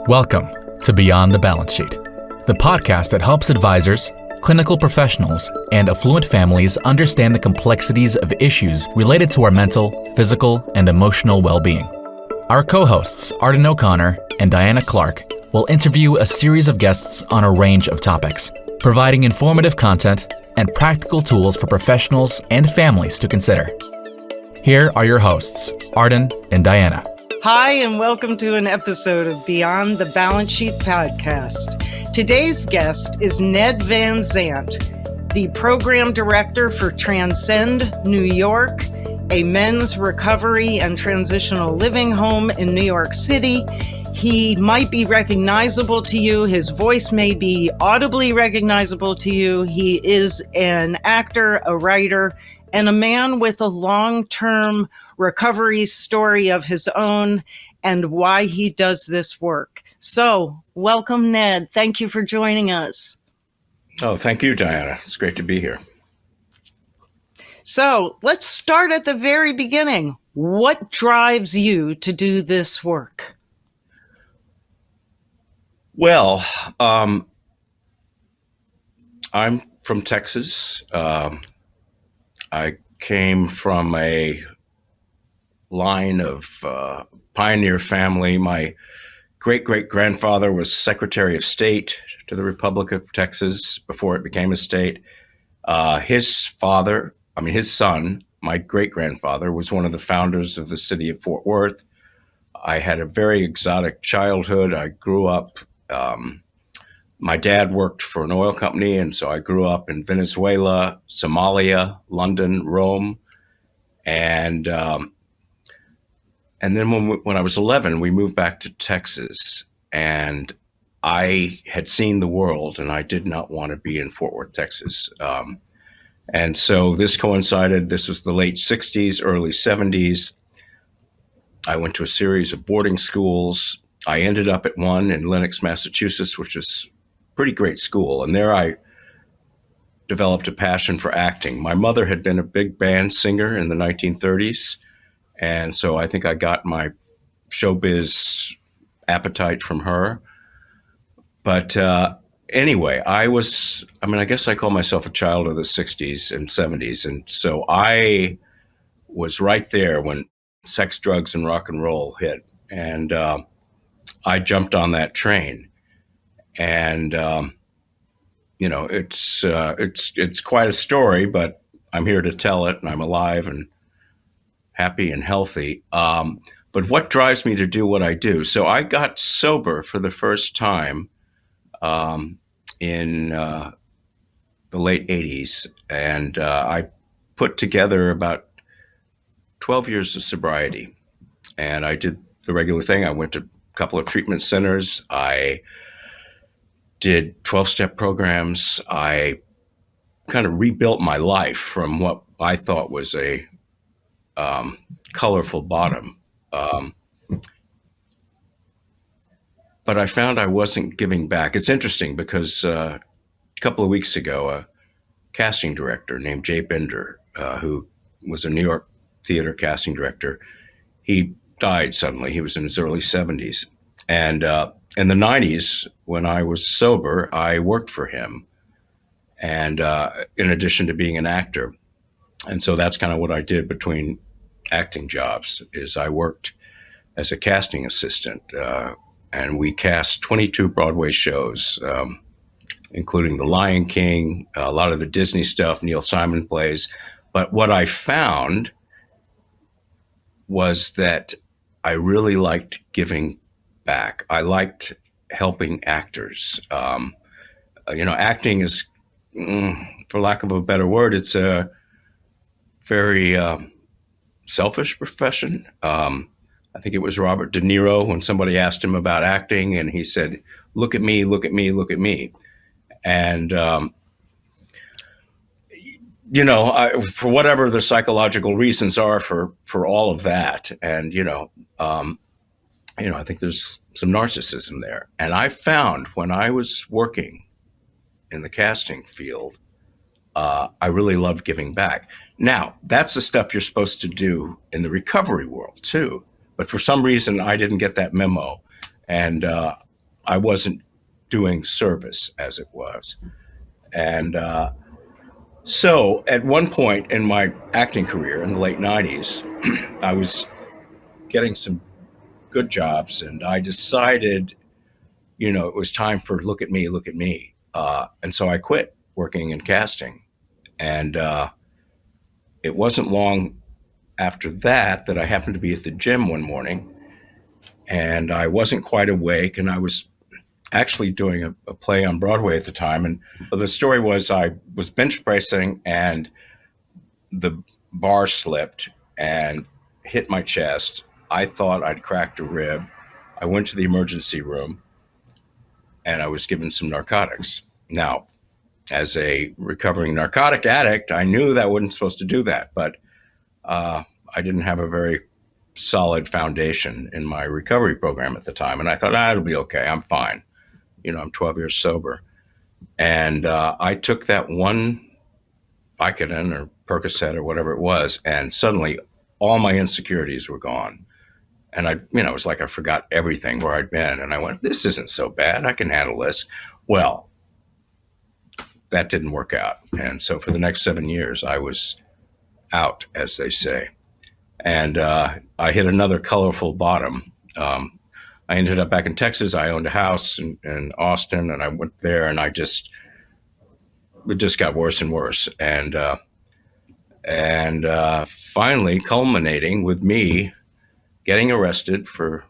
Welcome to Beyond the Balance Sheet, the podcast that helps advisors, clinical professionals, and affluent families understand the complexities of issues related to our mental, physical, and emotional well-being. Our co-hosts, Arden O'Connor and Diana Clark, will interview a series of guests on a range of topics, providing informative content and practical tools for professionals and families to consider. Here are your hosts, Arden and Diana. Hi, and welcome to an episode of Beyond the Balance Sheet podcast. Today's guest is Ned Van Zandt, the Program Director for Transcend, New York, a men's recovery and transitional living home in New York City. He might be recognizable to you. His voice may be audibly recognizable to you. He is an actor, a writer, and a man with a long-term recovery story of his own and why he does this work. So, welcome, Ned. Thank you for joining us. Oh, thank you, Diana. It's great to be here. So, let's start at the very beginning. What drives you to do this work? Well, I'm from Texas. I came from a line of pioneer family. My great-great-grandfather was Secretary of State to the Republic of Texas before it became a state. His son, my great-grandfather, was one of the founders of the city of Fort Worth. I had a very exotic childhood. I grew up, my dad worked for an oil company, and so I grew up in Venezuela, Somalia, London, Rome, and then when I was 11, we moved back to Texas, and I had seen the world, and I did not want to be in Fort Worth, Texas. And so this coincided. This was the late 60s, early 70s. I went to a series of boarding schools. I ended up at one in Lenox, Massachusetts, which is a pretty great school. And there I developed a passion for acting. My mother had been a big band singer in the 1930s. And so I think I got my showbiz appetite from her. But anyway, I guess I call myself a child of the 60s and 70s. And so I was right there when sex, drugs, and rock and roll hit. And I jumped on that train. And, it's quite a story, but I'm here to tell it, and I'm alive and happy and healthy. But what drives me to do what I do? So I got sober for the first time in the late 80s. And I put together about 12 years of sobriety. And I did the regular thing. I went to a couple of treatment centers. I did 12-step programs. I kind of rebuilt my life from what I thought was a colorful bottom. But I found I wasn't giving back. It's interesting because a couple of weeks ago, a casting director named Jay Bender, who was a New York theater casting director, he died suddenly. He was in his early 70s. And in the 90s, when I was sober, I worked for him. And in addition to being an actor. And so that's kind of what I did between acting jobs, is I worked as a casting assistant, and we cast 22 Broadway shows, including The Lion King, a lot of the Disney stuff, Neil Simon plays. But what I found was that I really liked giving back. I liked helping actors. Acting is, for lack of a better word, it's a very selfish profession. I think it was Robert De Niro when somebody asked him about acting, and he said, "Look at me, look at me, look at me." And for whatever the psychological reasons are for all of that, and I think there's some narcissism there. And I found when I was working in the casting field, I really loved giving back. Now, that's the stuff you're supposed to do in the recovery world too. But for some reason, I didn't get that memo. And I wasn't doing service as it was. And so at one point in my acting career in the late 90s, I was getting some good jobs, and I decided, it was time for look at me, look at me. And so I quit working in casting. And it wasn't long after that I happened to be at the gym one morning, and I wasn't quite awake, and I was actually doing a play on Broadway at the time. And the story was I was bench pressing, and the bar slipped and hit my chest. I thought I'd cracked a rib. I went to the emergency room, and I was given some narcotics. Now, as a recovering narcotic addict, I knew that I wasn't supposed to do that, but I didn't have a very solid foundation in my recovery program at the time. And I thought, it'll be okay. I'm fine. I'm 12 years sober. And I took that one Vicodin or Percocet or whatever it was, and suddenly all my insecurities were gone. And it was like I forgot everything where I'd been. And I went, this isn't so bad. I can handle this. Well, that didn't work out. And so for the next 7 years, I was out, as they say. And I hit another colorful bottom. I ended up back in Texas. I owned a house in Austin, and I went there, and it just got worse and worse. And finally culminating with me getting arrested for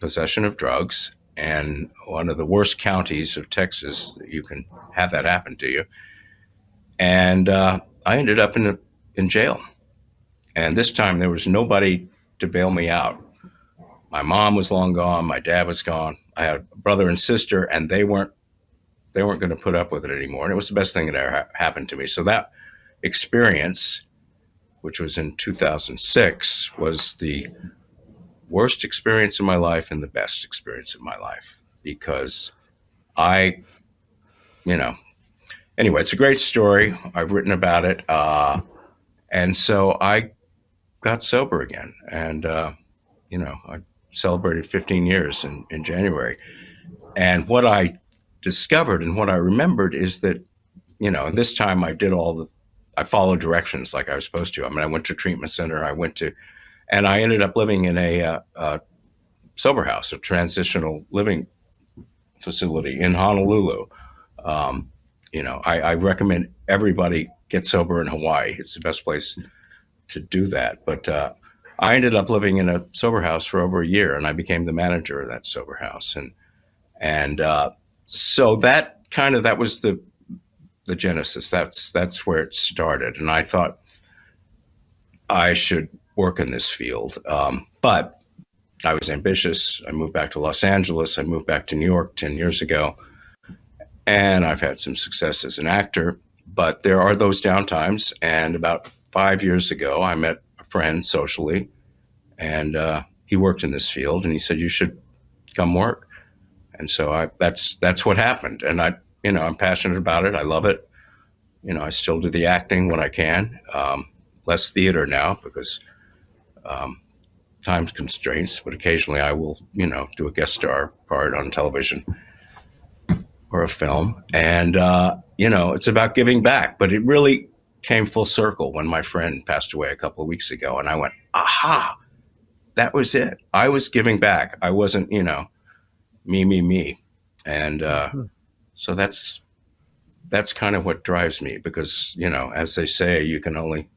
possession of drugs, and one of the worst counties of Texas that you can have that happen to you. And I ended up in jail. And this time there was nobody to bail me out. My mom was long gone. My dad was gone. I had a brother and sister, and they weren't going to put up with it anymore. And it was the best thing that ever happened to me. So that experience, which was in 2006, was the worst experience of my life and the best experience of my life, because anyway, it's a great story. I've written about it. And so I got sober again. And, I celebrated 15 years in January. And what I discovered and what I remembered is that, this time I followed directions like I was supposed to. I mean, I went to a treatment center. And I ended up living in a sober house, a transitional living facility in Honolulu. I recommend everybody get sober in Hawaii. It's the best place to do that. But I ended up living in a sober house for over a year, and I became the manager of that sober house. And so that was the genesis. That's where it started. And I thought I should work in this field. But I was ambitious. I moved back to Los Angeles. I moved back to New York 10 years ago. And I've had some success as an actor, but there are those downtimes. And about 5 years ago, I met a friend socially, and he worked in this field, and he said, you should come work. And so that's what happened. And I'm passionate about it. I love it. I still do the acting when I can. Less theater now because time constraints, but occasionally I will, do a guest star part on television or a film. And, it's about giving back. But it really came full circle when my friend passed away a couple of weeks ago. And I went, aha, that was it. I was giving back. I wasn't, me. And so that's kind of what drives me, because, as they say, you can only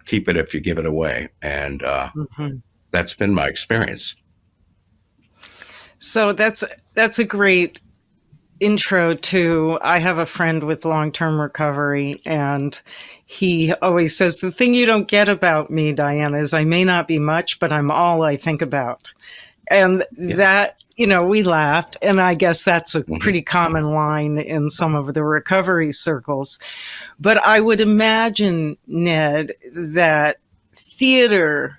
keep it if you give it away. And that's been my experience. So that's a great intro to, I have a friend with long-term recovery, and he always says, the thing you don't get about me, Diana, is I may not be much, but I'm all I think about. And that, we laughed. And I guess that's a pretty common line in some of the recovery circles. But I would imagine, Ned, that theater,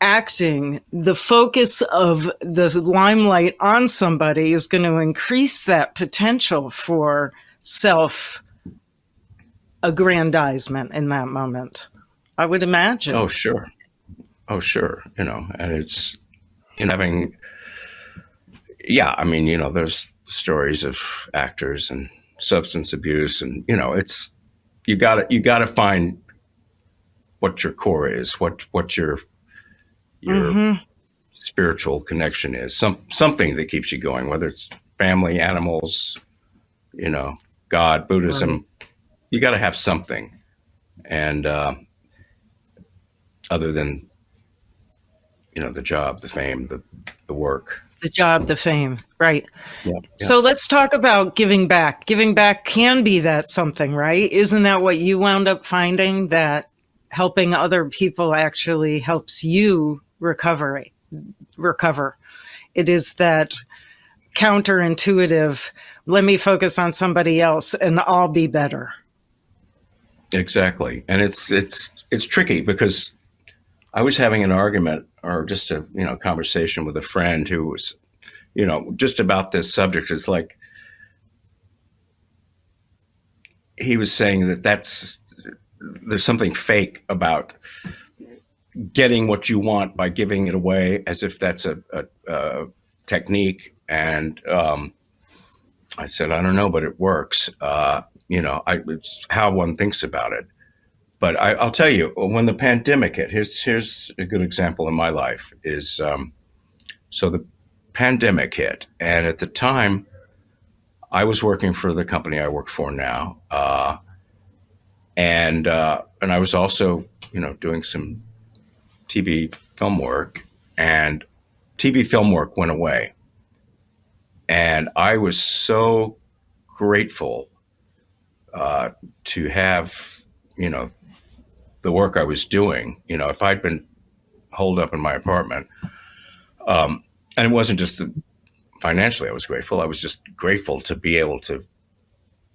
acting, the focus of the limelight on somebody is going to increase that potential for self-aggrandizement in that moment. I would imagine. Oh, sure. And it's having, yeah, I mean, there's stories of actors and substance abuse, and it's you gotta find what your core is, what your Mm-hmm. spiritual connection is, something that keeps you going, whether it's family, animals, God, Right. Buddhism. You got to have something, and other than the job, the fame, the work. The job, the fame. Right. Yeah, yeah, So let's talk about giving back. Giving back can be that something, right? Isn't that what you wound up finding, that helping other people actually helps you recover? It is that counterintuitive, let me focus on somebody else and I'll be better. exactly. And it's tricky because I was having an argument or just a conversation with a friend who was just about this subject. It's like he was saying that there's something fake about getting what you want by giving it away, as if that's a technique. And I said, I don't know, but it works. It's how one thinks about it. But I'll tell you, when the pandemic hit, here's a good example in my life. Is so the pandemic hit, and at the time, I was working for the company I work for now, and I was also doing some TV film work, and TV film work went away, and I was so grateful to have the work I was doing. If I'd been holed up in my apartment, and it wasn't just financially I was grateful. I was just grateful to be able to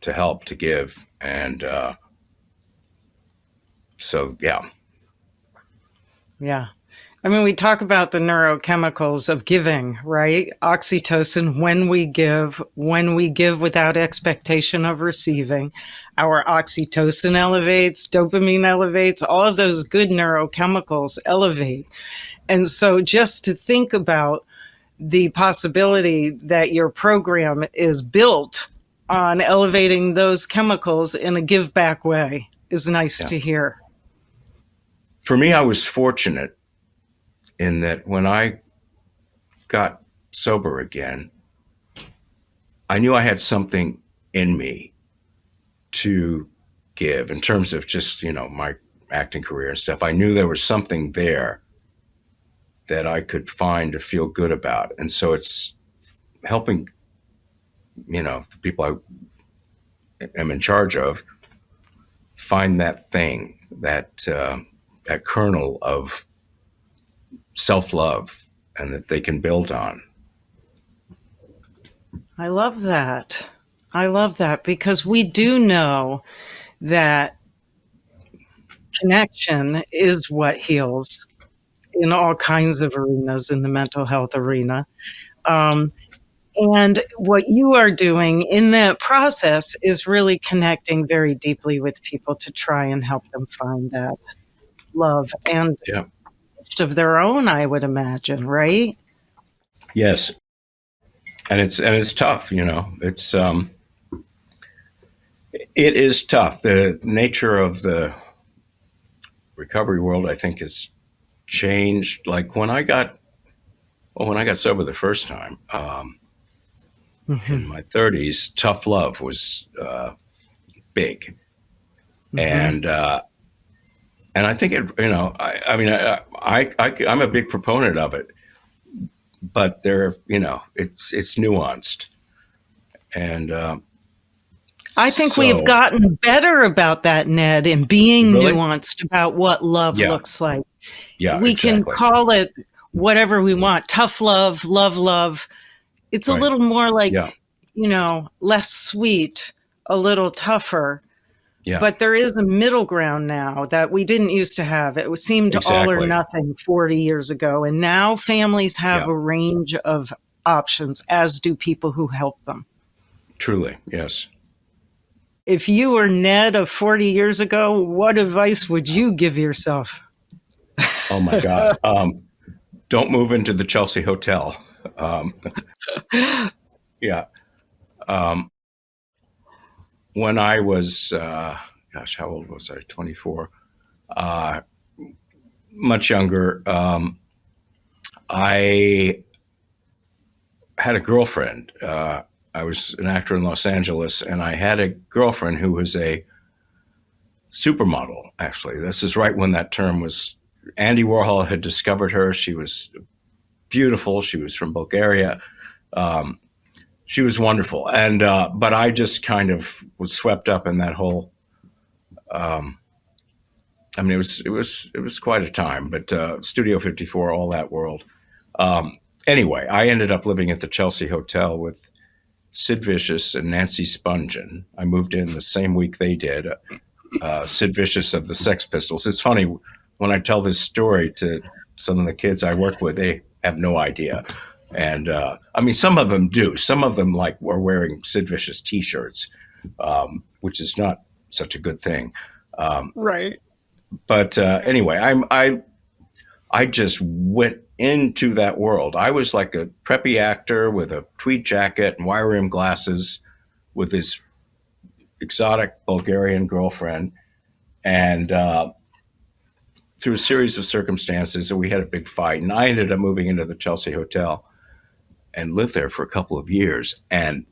help, to give, and so yeah. Yeah. I mean, we talk about the neurochemicals of giving, right? Oxytocin, when we give without expectation of receiving, our oxytocin elevates, dopamine elevates, all of those good neurochemicals elevate. And so just to think about the possibility that your program is built on elevating those chemicals in a give back way is nice Yeah. to hear. For me, I was fortunate in that when I got sober again, I knew I had something in me to give in terms of just, my acting career and stuff. I knew there was something there that I could find to feel good about. And so it's helping, the people I am in charge of find that thing, that kernel of self-love, and that they can build on. I love that. I love that, because we do know that connection is what heals in all kinds of arenas in the mental health arena. And what you are doing in that process is really connecting very deeply with people to try and help them find that love and Yeah. of their own, I would imagine, right? Yes. And it's tough, it is tough. The nature of the recovery world, I think, has changed. Like when I got sober the first time, in my 30s, tough love was big, and I think it. I mean, I'm a big proponent of it, but it's nuanced, and I think we have gotten better about that, Ned, in being Really? nuanced about what love looks like. Yeah, We exactly. can call it whatever we want. Tough love, love. It's a Right. little more like, Yeah. less sweet, a little tougher. Yeah. But there is a middle ground now that we didn't used to have. It seemed all or Exactly. nothing 40 years ago. And now families have Yeah. a range of options, as do people who help them. Truly, yes. If you were Ned of 40 years ago, what advice would you give yourself? Oh my God. don't move into the Chelsea Hotel. Yeah. When I was, how old was I? 24. Much younger. I had a girlfriend. I was an actor in Los Angeles, and I had a girlfriend who was a supermodel, actually. This is right when that term was, Andy Warhol had discovered her. She was beautiful. She was from Bulgaria. She was wonderful. And, but I just kind of was swept up in that whole, I mean, it was quite a time, but Studio 54, all that world. Anyway, I ended up living at the Chelsea Hotel with Sid Vicious and Nancy Spungen. I moved in the same week they did. Sid Vicious of the Sex Pistols. It's funny, when I tell this story to some of the kids I work with, they have no idea. And I mean, some of them do. Some of them like were wearing Sid Vicious T-shirts, which is not such a good thing. Right. But anyway, I just went into that world. I was like a preppy actor with a tweed jacket and wire rim glasses with this exotic Bulgarian girlfriend. And through a series of circumstances, we had a big fight. And I ended up moving into the Chelsea Hotel and lived there for a couple of years. And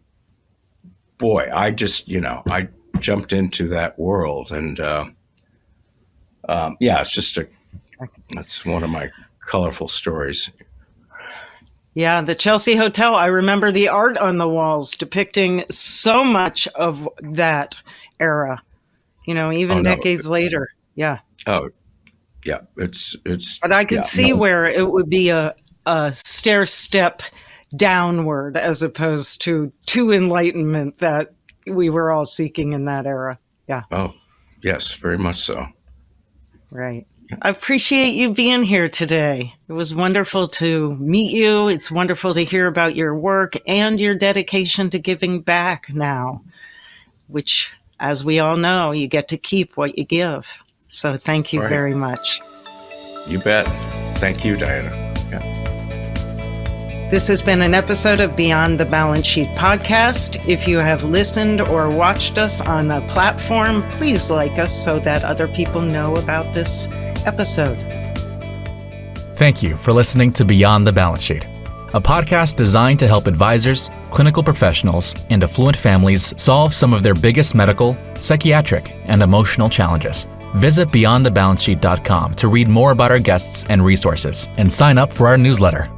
boy, I just, I jumped into that world. And that's one of my colorful stories. Yeah, the Chelsea Hotel. I remember the art on the walls depicting so much of that era, even decades later. Yeah. Oh, yeah. It's. But I could see where it would be a stair step downward as opposed to enlightenment that we were all seeking in that era. Yeah. Oh, yes, very much so. Right. I appreciate you being here today. It was wonderful to meet you. It's wonderful to hear about your work and your dedication to giving back now, which, as we all know, you get to keep what you give. So thank you very much. You bet. Thank you, Diana. Yeah. This has been an episode of Beyond the Balance Sheet podcast. If you have listened or watched us on a platform, please like us so that other people know about this episode. Thank you for listening to Beyond the Balance Sheet, a podcast designed to help advisors, clinical professionals, and affluent families solve some of their biggest medical, psychiatric, and emotional challenges. Visit beyondthebalancesheet.com to read more about our guests and resources, and sign up for our newsletter.